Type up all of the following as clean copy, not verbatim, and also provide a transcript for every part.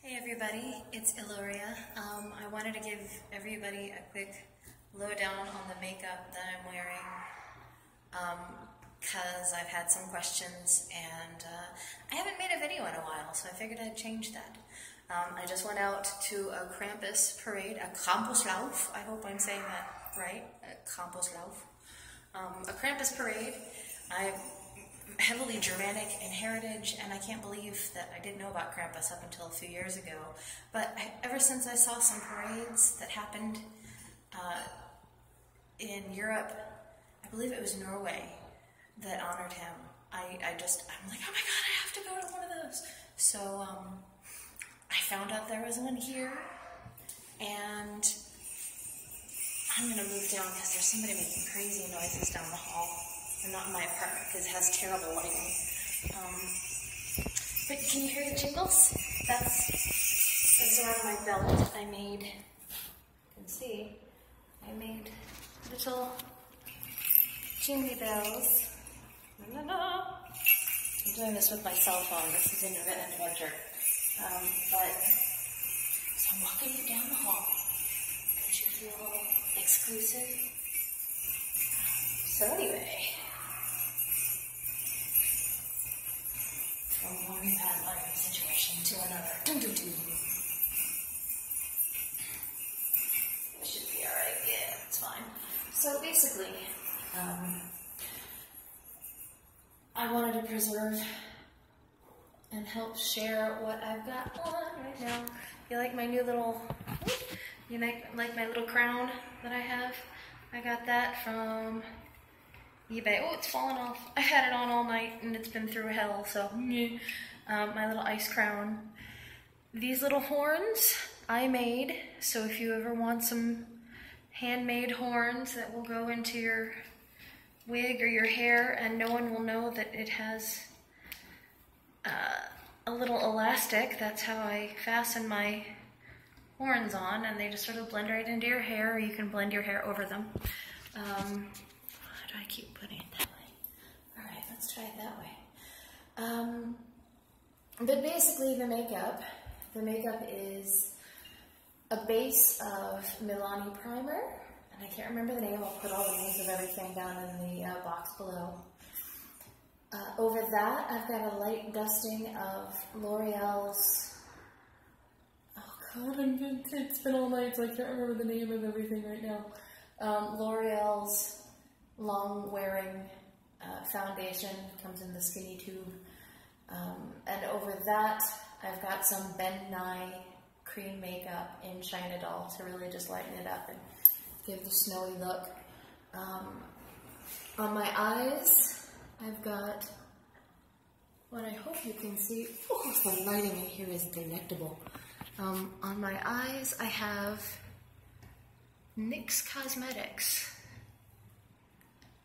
Hey everybody, it's Yl'luria. I wanted to give everybody a quick lowdown on the makeup that I'm wearing because I've had some questions and I haven't made a video in a while, so I figured I'd change that. I just went out to a Krampus parade, a KrampusLauf, I hope I'm saying that right, a KrampusLauf. A Krampus parade. I'm heavily Germanic in heritage, and I can't believe that I didn't know about Krampus up until a few years ago. But ever since I saw some parades that happened in Europe, I believe it was Norway, that honored him, I'm like, oh my god, I have to go to one of those. So I found out there was one here, and I'm gonna move down because there's somebody making crazy noises down the hall. And not in my apartment because it has terrible lighting. But can you hear the jingles? That's around my belt. I made, you can see, I made little jingle bells. La, la, la. I'm doing this with my cell phone. This is an adventure. So I'm walking you down the hall. Don't you feel exclusive? So anyway. From one bad lighting situation to another. Dun, dun, dun. It should be alright, yeah, it's fine. So basically, I wanted to preserve and help share what I've got on right now. You like my new little, you like my little crown that I have? I got that from eBay. Oh, it's fallen off. I had it on all night and it's been through hell, so my little ice crown. These little horns I made, so if you ever want some handmade horns that will go into your wig or your hair and no one will know that it has a little elastic, that's how I fasten my horns on, and they just sort of blend right into your hair, or you can blend your hair over them. I keep putting it that way. Alright, let's try it that way. But basically the makeup is a base of Milani primer, and I can't remember the name. I'll put all the names of everything down in the box below. Over that, I've got a light dusting of L'Oreal's, oh god, it's been all night, so I can't remember the name of everything right now. L'Oreal's long-wearing foundation, comes in the skinny tube. And over that, I've got some Ben Nye cream makeup in China Doll to really just lighten it up and give the snowy look. On my eyes, I've got what I hope you can see. Oh, the lighting in here is delectable. On my eyes, I have NYX Cosmetics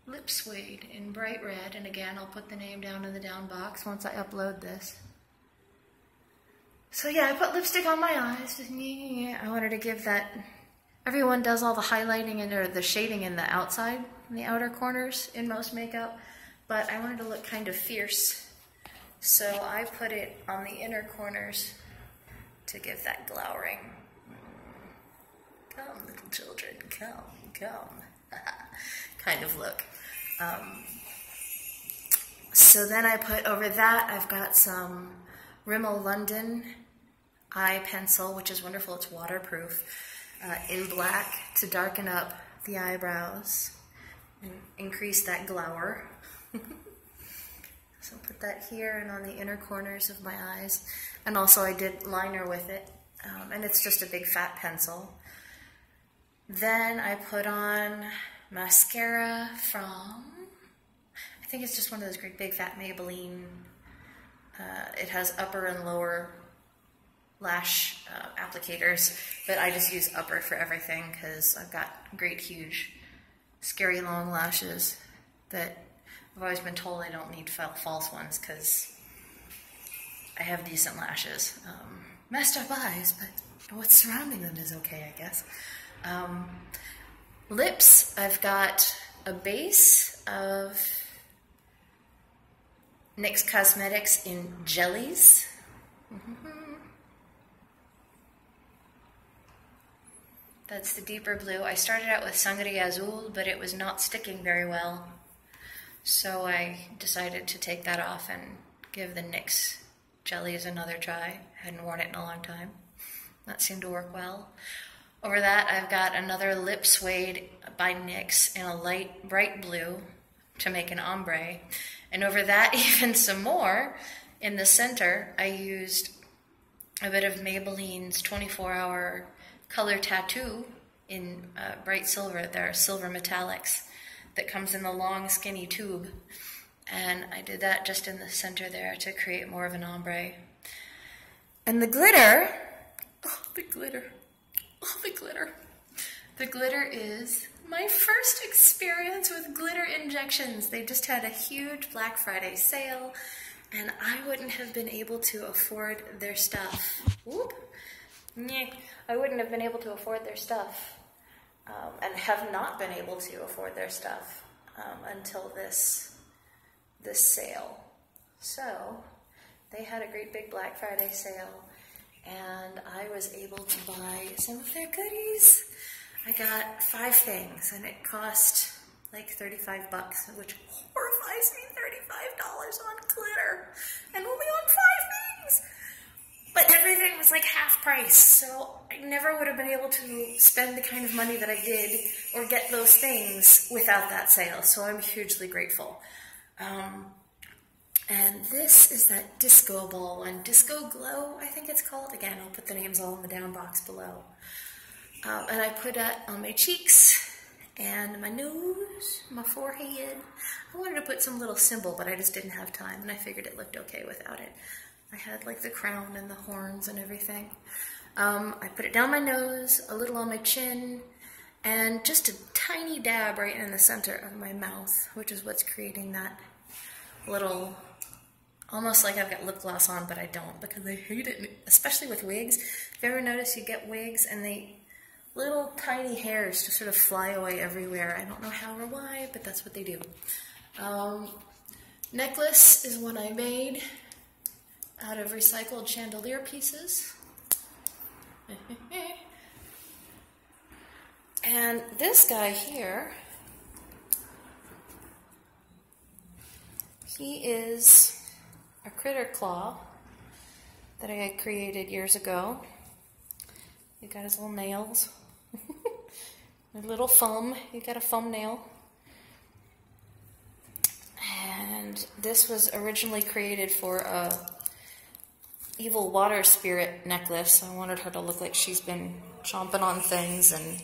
Lip Suede in bright red, and again, I'll put the name down in the down box once I upload this. So yeah, I put lipstick on my eyes. I wanted to give that, everyone does all the highlighting or the shading in the outside, in the outer corners in most makeup, but I wanted to look kind of fierce. So I put it on the inner corners to give that glowering. Come, little children, come. Kind of look. So then I put over that, I've got some Rimmel London eye pencil, which is wonderful, it's waterproof, in black to darken up the eyebrows and increase that glower. So I'll put that here and on the inner corners of my eyes. And also I did liner with it, and it's just a big fat pencil. Then I put on mascara from, I think it's just one of those great big fat Maybelline. It has upper and lower lash applicators, but I just use upper for everything because I've got great, huge, scary long lashes that I've always been told I don't need false ones because I have decent lashes. Messed up eyes, but what's surrounding them is okay, I guess. Lips, I've got a base of NYX Cosmetics in Jellies. That's the deeper blue. I started out with Sangria Azul, but it was not sticking very well. So I decided to take that off and give the NYX jellies another try. I hadn't worn it in a long time. That seemed to work well. Over that, I've got another lip suede by NYX in a light, bright blue to make an ombre. And over that, even some more, in the center, I used a bit of Maybelline's 24-hour color tattoo in bright silver. They're silver metallics that comes in the long, skinny tube. And I did that just in the center there to create more of an ombre. And the glitter, oh, the glitter. Oh, the glitter. The glitter is my first experience with glitter injections. They just had a huge Black Friday sale, and I wouldn't have been able to afford their stuff. Whoop. I wouldn't have been able to afford their stuff, and have not been able to afford their stuff until this sale. So they had a great big Black Friday sale, and I was able to buy some of their goodies. I got 5 things, and it cost like $35, which horrifies me, $35 on glitter, and only on 5 things. But everything was like half price, so I never would have been able to spend the kind of money that I did or get those things without that sale, so I'm hugely grateful. And this is that disco ball one, Disco Glow, I think it's called. Again, I'll put the names all in the down box below. And I put that on my cheeks and my nose, my forehead. I wanted to put some little symbol, but I just didn't have time, and I figured it looked okay without it. I had like the crown and the horns and everything. I put it down my nose, a little on my chin, and just a tiny dab right in the center of my mouth, which is what's creating that little, almost like I've got lip gloss on, but I don't, because I hate it, especially with wigs. If you ever notice you get wigs and little tiny hairs just sort of fly away everywhere. I don't know how or why, but that's what they do. Necklace is one I made out of recycled chandelier pieces. And this guy here, he is a critter claw that I had created years ago. He got his little nails, a little thumb. He got a thumbnail. And this was originally created for a evil water spirit necklace. I wanted her to look like she's been chomping on things and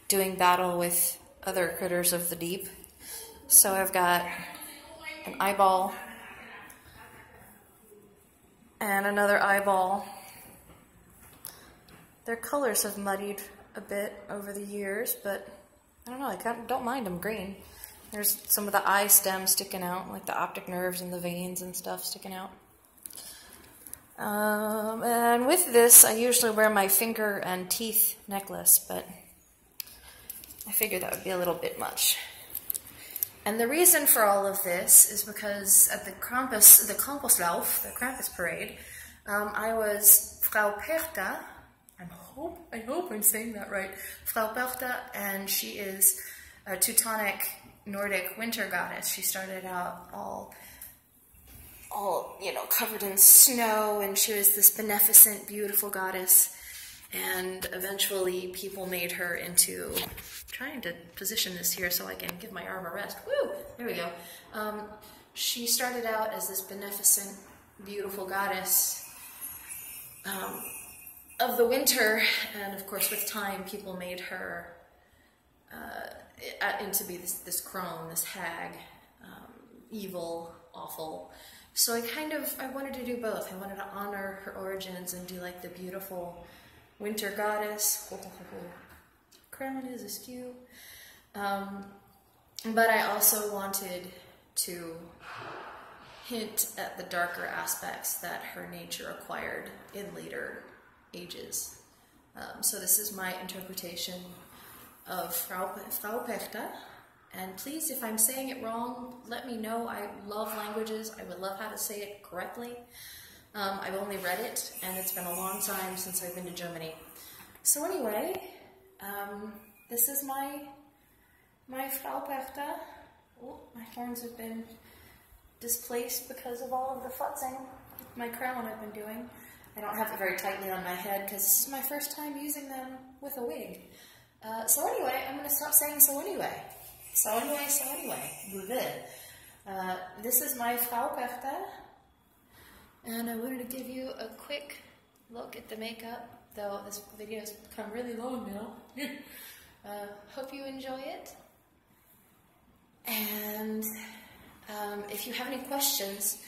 doing battle with other critters of the deep. So I've got an eyeball and another eyeball. Their colors have muddied a bit over the years, but I don't know, I don't mind them green. There's some of the eye stem sticking out, like the optic nerves and the veins and stuff sticking out. And with this, I usually wear my finger and teeth necklace, but I figured that would be a little bit much. And the reason for all of this is because at the KrampusLauf, the Krampus parade, I was Frau Perchta. I hope I'm saying that right. Frau Perchta, and she is a Teutonic Nordic winter goddess. She started out all covered in snow, and she was this beneficent, beautiful goddess. And eventually people made her into, I'm trying to position this here so I can give my arm a rest. Woo! There we go. She started out as this beneficent, beautiful goddess of the winter, and of course with time people made her into be this crone, this hag, evil, awful. So I wanted to do both. I wanted to honor her origins and do like the beautiful winter goddess. Crown is askew. But I also wanted to hint at the darker aspects that her nature acquired in later ages. So this is my interpretation of Frau Perchta. And please, if I'm saying it wrong, let me know. I love languages. I would love how to say it correctly. I've only read it, and it's been a long time since I've been to Germany. So anyway, This is my Frau Perchta. Oh, my horns have been displaced because of all of the futzing with my crown I've been doing. I don't have it very tightly on my head because this is my first time using them with a wig. So anyway, I'm going to stop saying so anyway. So anyway. This is my Frau Perchta. And I wanted to give you a quick look at the makeup, though this video has become really long now. Hope you enjoy it. And if you have any questions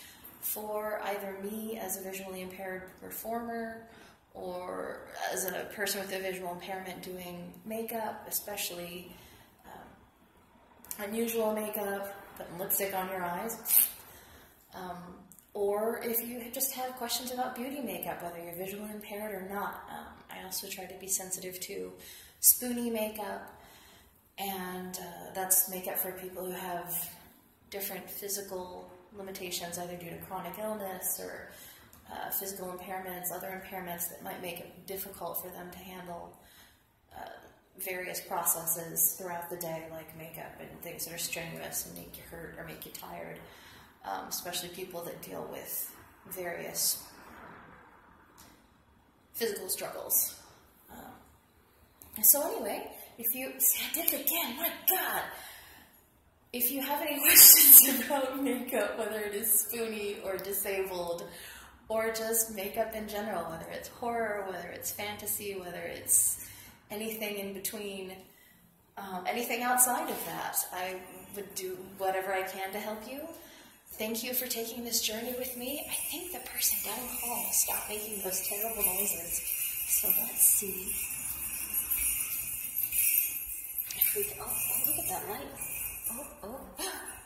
for either me as a visually impaired performer or as a person with a visual impairment doing makeup, especially unusual makeup, putting lipstick on your eyes, or if you just have questions about beauty makeup, whether you're visually impaired or not. I also try to be sensitive to spoony makeup, and that's makeup for people who have different physical limitations, either due to chronic illness or physical impairments, other impairments that might make it difficult for them to handle various processes throughout the day, like makeup and things that are strenuous and make you hurt or make you tired, especially people that deal with various physical struggles. So anyway, if you, see, I did it again, my God! If you have any questions about makeup, whether it is spoony or disabled, or just makeup in general, whether it's horror, whether it's fantasy, whether it's anything in between, anything outside of that, I would do whatever I can to help you. Thank you for taking this journey with me. I think the person down the hall stopped making those terrible noises. So let's see. If we can, oh, look at that light. Oh,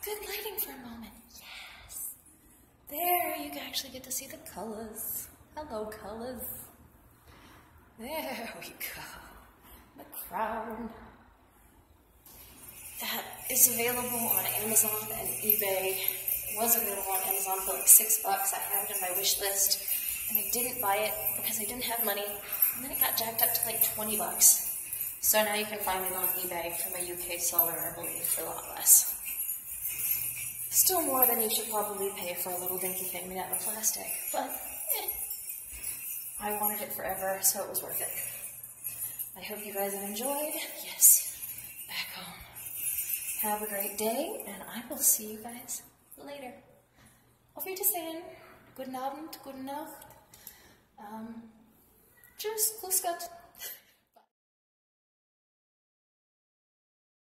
good lighting for a moment. Yes. There, you can actually get to see the colors. Hello, colors. There we go. The crown. That is available on Amazon and eBay. It was available on Amazon for like $6. I have it in my wish list, and I didn't buy it because I didn't have money, and then it got jacked up to like $20. So now you can find it on eBay from a UK seller, I believe, for a lot less. Still more than you should probably pay for a little dinky thing made out of plastic, but I wanted it forever, so it was worth it. I hope you guys have enjoyed. Yes, back home. Have a great day, and I will see you guys later. Auf Wiedersehen. Guten Abend, gute Nacht. Tschüss, grüß Gott.